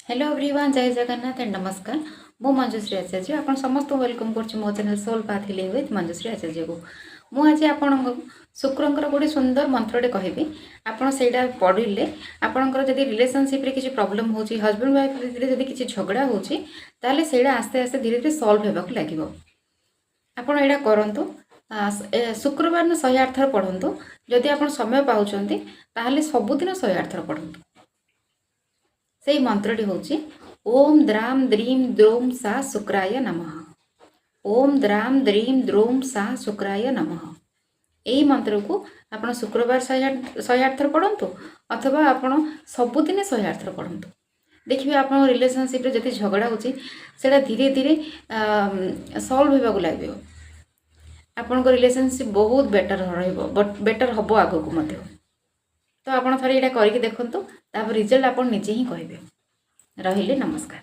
Hello everyone, जय Jagannath and नमस्कार। मु मंजुश्री आचार्य आप समस्त वेलकम कर मो channel soul path healing with Manjushree Acharya को मुझे आपण शुक्रंकर गोटे सुंदर मंत्रटे कहबी। आपड़ से पढ़ले आपंकर जब रिलेशनशिप रे किसी प्रॉब्लम हो हजबैंड वाइफ भितर किसी झगड़ा होले से आस्ते आस्ते धीरे धीरे सल्व होगा लगे। आपड़ यहाँ करूँ शुक्रवार 108 थर पढ़ु। जदि आप समय पाँच सबुदिन 108 थर पढ़ु। से मंत्रटी हूँ ओम द्राम द्रीम द्रोम सा शुक्राय नमः। ओम द्राम द्रीम द्रोम सा शुक्राय नमः। यही मंत्र को आप शुक्रवार 108 थर पढ़ु अथवा आप सबुदिन 108 थर पढ़ु। देखिए आप रिलेशनशिप रे जब झगड़ा होता धीरे धीरे सल्व होगा लगे। आपण रिलेशनशिप बहुत बेटर हम आग को। तो आप थे यहाँ करके देखूँ, रिजल्ट आप निजे ही कहे। रहिले नमस्कार।